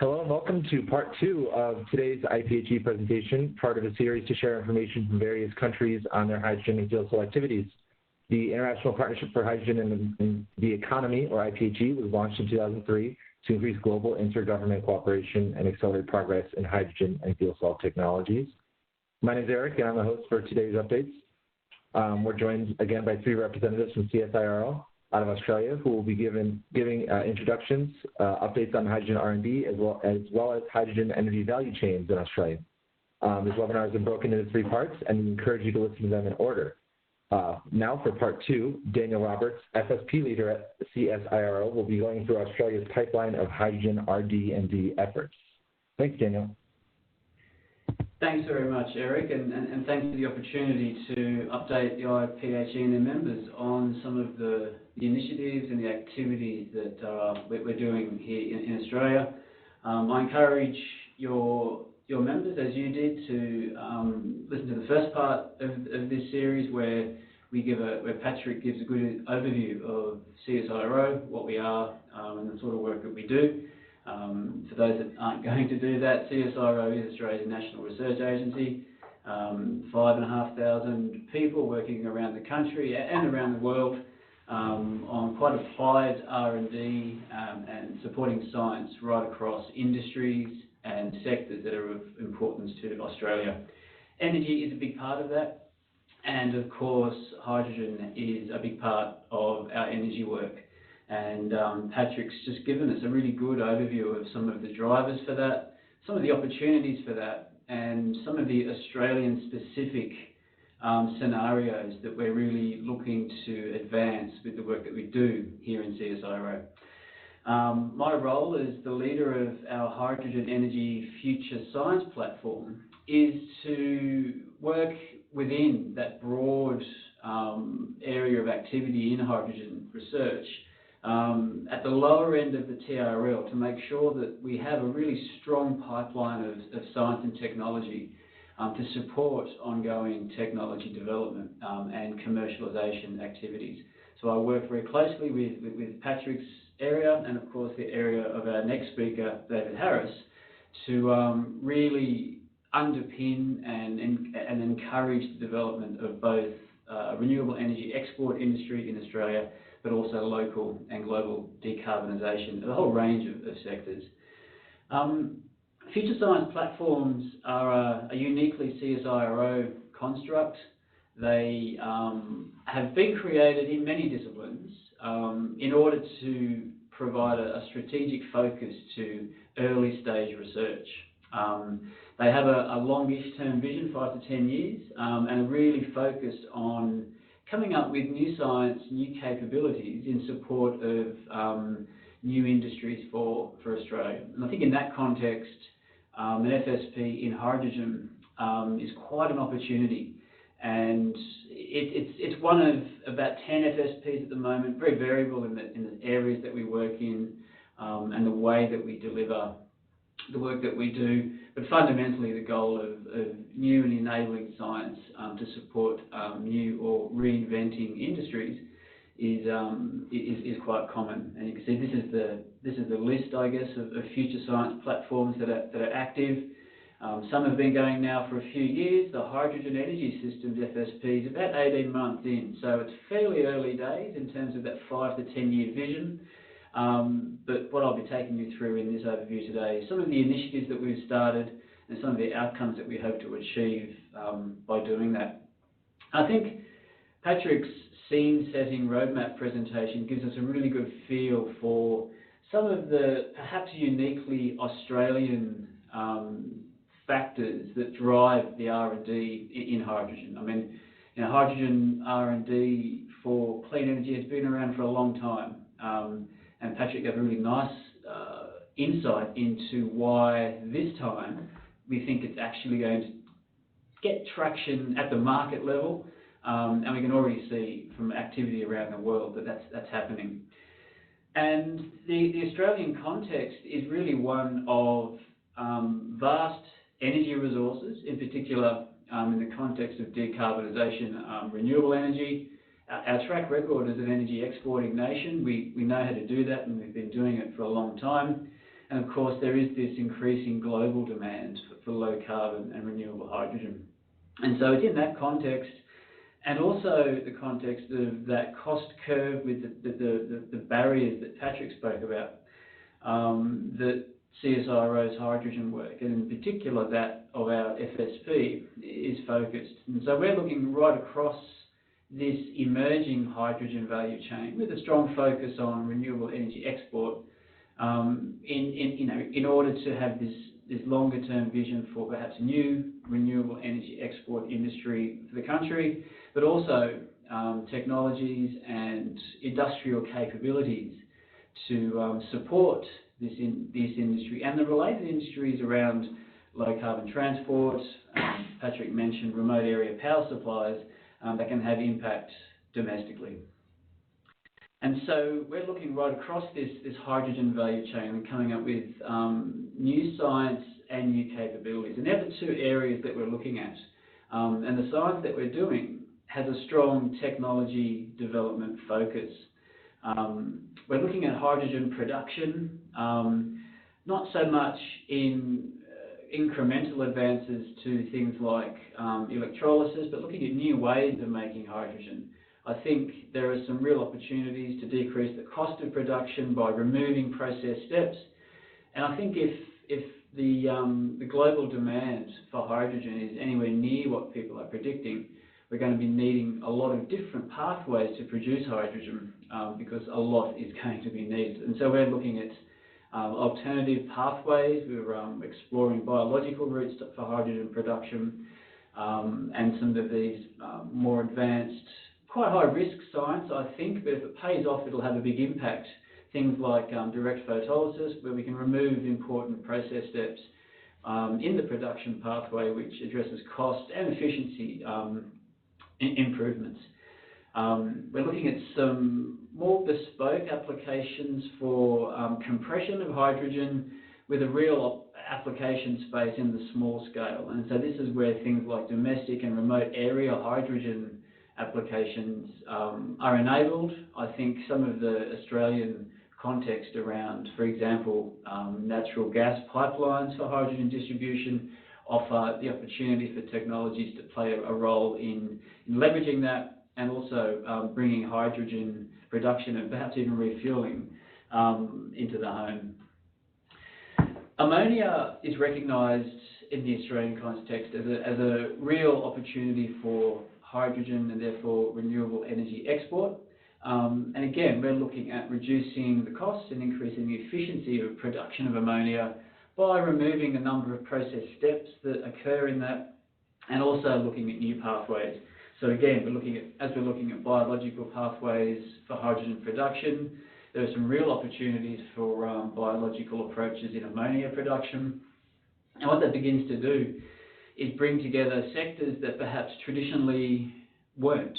Hello and welcome to part 2 of today's IPHE presentation, part of a series to share information from various countries on their hydrogen and fuel cell activities. The International Partnership for Hydrogen and the Economy, or IPHE, was launched in 2003 to increase global intergovernmental cooperation and accelerate progress in hydrogen and fuel cell technologies. My name is Eric, and I'm the host for today's updates. We're joined again by 3 representatives from CSIRO out of Australia, who will be giving introductions, updates on hydrogen R&D, as well as hydrogen energy value chains in Australia. This webinar has been broken into 3 parts, and we encourage you to listen to them in order. Now for part 2, Daniel Roberts, FSP leader at CSIRO, will be going through Australia's pipeline of hydrogen RD&D efforts. Thanks, Daniel. Thanks very much, Eric, and thanks for the opportunity to update the IPHE and their members on some of the initiatives and the activities that we're doing here in Australia. I encourage your members, as you did, to listen to the first part of this series where Patrick gives a good overview of CSIRO, what we are, and the sort of work that we do. For those that aren't going to do that, CSIRO is Australia's national research agency, 5,500 people working around the country and around the world on quite applied R&D and supporting science right across industries and sectors that are of importance to Australia. Energy is a big part of that, and of course hydrogen is a big part of our energy work. And Patrick's just given us a really good overview of some of the drivers for that, some of the opportunities for that, and some of the Australian-specific scenarios that we're really looking to advance with the work that we do here in CSIRO. My role as the leader of our Hydrogen Energy Future Science platform is to work within that broad area of activity in hydrogen research at the lower end of the TRL to make sure that we have a really strong pipeline of science and technology to support ongoing technology development and commercialization activities. So I work very closely with Patrick's area and of course the area of our next speaker, David Harris, to really underpin and encourage the development of both renewable energy export industry in Australia, but also local and global decarbonisation of a whole range of sectors. Future science platforms are a uniquely CSIRO construct. They have been created in many disciplines in order to provide a strategic focus to early stage research. They have a longish term vision, 5 to 10 years, and are really focused on coming up with new science, new capabilities in support of new industries for Australia. And I think in that context, an FSP in hydrogen is quite an opportunity. And it's one of about 10 FSPs at the moment, very variable in the areas that we work in and the way that we deliver the work that we do. But fundamentally, the goal of new and enabling science to support new or reinventing industries is quite common. And you can see this is the list, I guess, of future science platforms that are active. Some have been going now for a few years. The Hydrogen Energy Systems FSP is about 18 months in, so it's fairly early days in terms of that 5 to 10 year vision. But what I'll be taking you through in this overview today is some of the initiatives that we've started and some of the outcomes that we hope to achieve by doing that. I think Patrick's scene-setting roadmap presentation gives us a really good feel for some of the perhaps uniquely Australian factors that drive the R&D in hydrogen. I mean, hydrogen R&D for clean energy has been around for a long time. And Patrick gave a really nice insight into why this time we think it's actually going to get traction at the market level, and we can already see from activity around the world that that's happening. And the Australian context is really one of vast energy resources, in particular in the context of decarbonisation, renewable energy. Our track record as an energy exporting nation, we know how to do that, and we've been doing it for a long time. And of course, there is this increasing global demand for low carbon and renewable hydrogen. And so it's in that context, and also the context of that cost curve with the barriers that Patrick spoke about, that CSIRO's hydrogen work, and in particular that of our FSP, is focused. And so we're looking right across this emerging hydrogen value chain with a strong focus on renewable energy export, in order to have this longer-term vision for perhaps a new renewable energy export industry for the country, but also technologies and industrial capabilities to support this industry and the related industries around low-carbon transport. Patrick mentioned remote area power supplies that can have impact domestically. And so we're looking right across this hydrogen value chain and coming up with new science and new capabilities. And they're the two areas that we're looking at. And the science that we're doing has a strong technology development focus. We're looking at hydrogen production, not so much in incremental advances to things like electrolysis, but looking at new ways of making hydrogen. I think there are some real opportunities to decrease the cost of production by removing process steps. And I think if the global demand for hydrogen is anywhere near what people are predicting, we're going to be needing a lot of different pathways to produce hydrogen, because a lot is going to be needed. And so we're looking at alternative pathways. We're exploring biological routes for hydrogen production, and some of these more advanced, quite high-risk science, I think, but if it pays off, it'll have a big impact. Things like direct photolysis, where we can remove important process steps in the production pathway, which addresses cost and efficiency improvements. We're looking at some more bespoke applications for compression of hydrogen with a real application space in the small scale. And so this is where things like domestic and remote area hydrogen applications are enabled. I think some of the Australian context around, for example, natural gas pipelines for hydrogen distribution offer the opportunity for technologies to play a role in leveraging that, and also bringing hydrogen production and perhaps even refuelling into the home. Ammonia is recognised in the Australian context as a real opportunity for hydrogen and therefore renewable energy export. And again, we're looking at reducing the costs and increasing the efficiency of production of ammonia by removing a number of process steps that occur in that, and also looking at new pathways. So again, as we're looking at biological pathways for hydrogen production, there are some real opportunities for biological approaches in ammonia production. And what that begins to do is bring together sectors that perhaps traditionally weren't.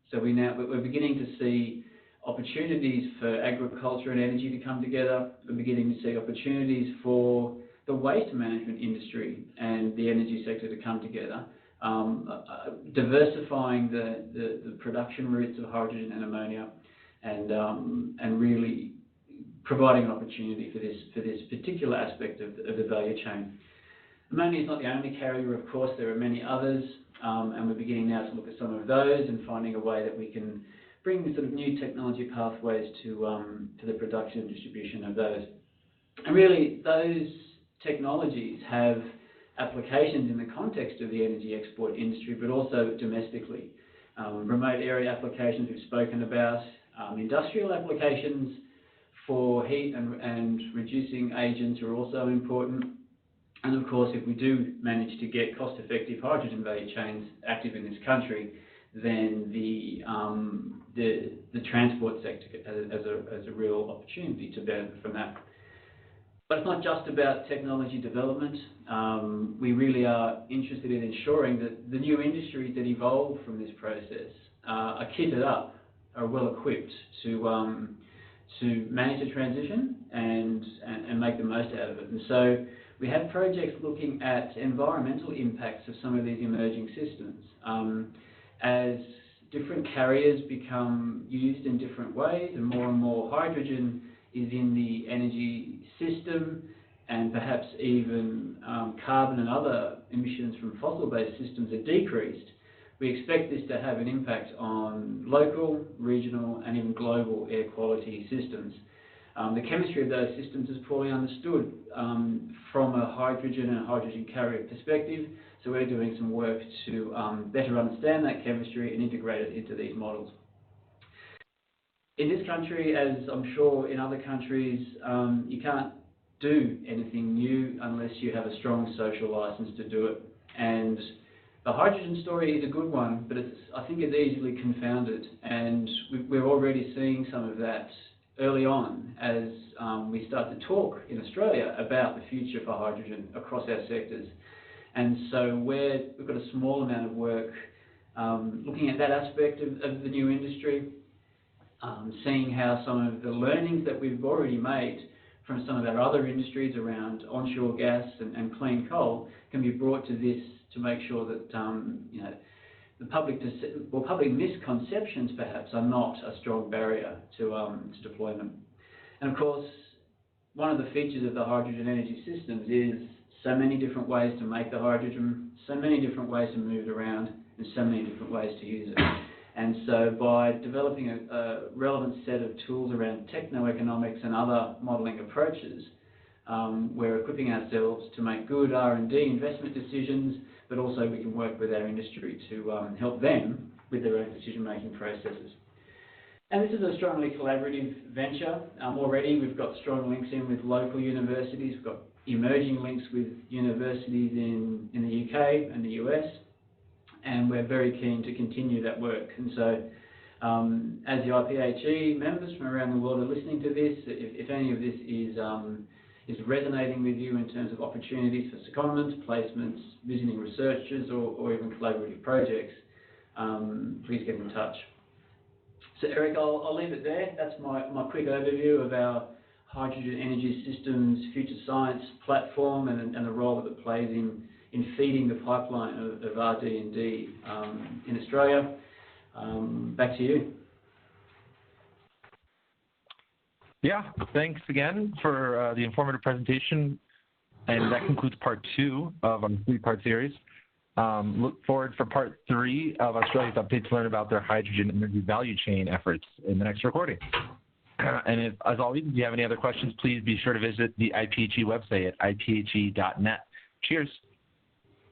So we're beginning to see opportunities for agriculture and energy to come together. We're beginning to see opportunities for the waste management industry and the energy sector to come together, diversifying the production routes of hydrogen and ammonia, and really providing an opportunity for this particular aspect of the value chain. Ammonia is not the only carrier, of course. There are many others, and we're beginning now to look at some of those and finding a way that we can bring sort of new technology pathways to the production and distribution of those. And really, those technologies have applications in the context of the energy export industry, but also domestically. Remote area applications we've spoken about, industrial applications for heat and reducing agents are also important. And of course, if we do manage to get cost-effective hydrogen value chains active in this country, then the transport sector has a real opportunity to benefit from that. But it's not just about technology development. We really are interested in ensuring that the new industries that evolve from this process are kitted up, are well equipped to manage the transition and make the most out of it. And so we have projects looking at environmental impacts of some of these emerging systems. As different carriers become used in different ways and more hydrogen is in the energy system, and perhaps even carbon and other emissions from fossil-based systems are decreased, we expect this to have an impact on local, regional, and even global air quality systems. The chemistry of those systems is poorly understood from a hydrogen and hydrogen carrier perspective, so we're doing some work to better understand that chemistry and integrate it into these models. In this country, as I'm sure in other countries, you can't do anything new unless you have a strong social license to do it. And the hydrogen story is a good one, but I think it's easily confounded, and we're already seeing some of that early on as we start to talk in Australia about the future for hydrogen across our sectors. And so we've got a small amount of work looking at that aspect of the new industry, seeing how some of the learnings that we've already made from some of our other industries around onshore gas and clean coal can be brought to this to make sure that the public misconceptions perhaps are not a strong barrier to deployment. And of course, one of the features of the hydrogen energy systems is so many different ways to make the hydrogen, so many different ways to move it around, and so many different ways to use it. And so by developing a relevant set of tools around techno-economics and other modelling approaches, we're equipping ourselves to make good R&D investment decisions, but also we can work with our industry to help them with their own decision-making processes. And this is a strongly collaborative venture. Already we've got strong links in with local universities, we've got emerging links with universities in the UK and the US, and we're very keen to continue that work. And so as the IPHE members from around the world are listening to this, if any of this is resonating with you in terms of opportunities for secondments, placements, visiting researchers, or even collaborative projects, please get in touch. So Eric, I'll leave it there. That's my quick overview of our hydrogen energy systems future science platform and the role that it plays in feeding the pipeline of RD&D in Australia. Back to you. Yeah, thanks again for the informative presentation. And that concludes part 2 of our 3-part series. Look forward for part 3 of Australia's update to learn about their hydrogen energy value chain efforts in the next recording. And as always, if you have any other questions, please be sure to visit the IPHE website at iphe.net. Cheers.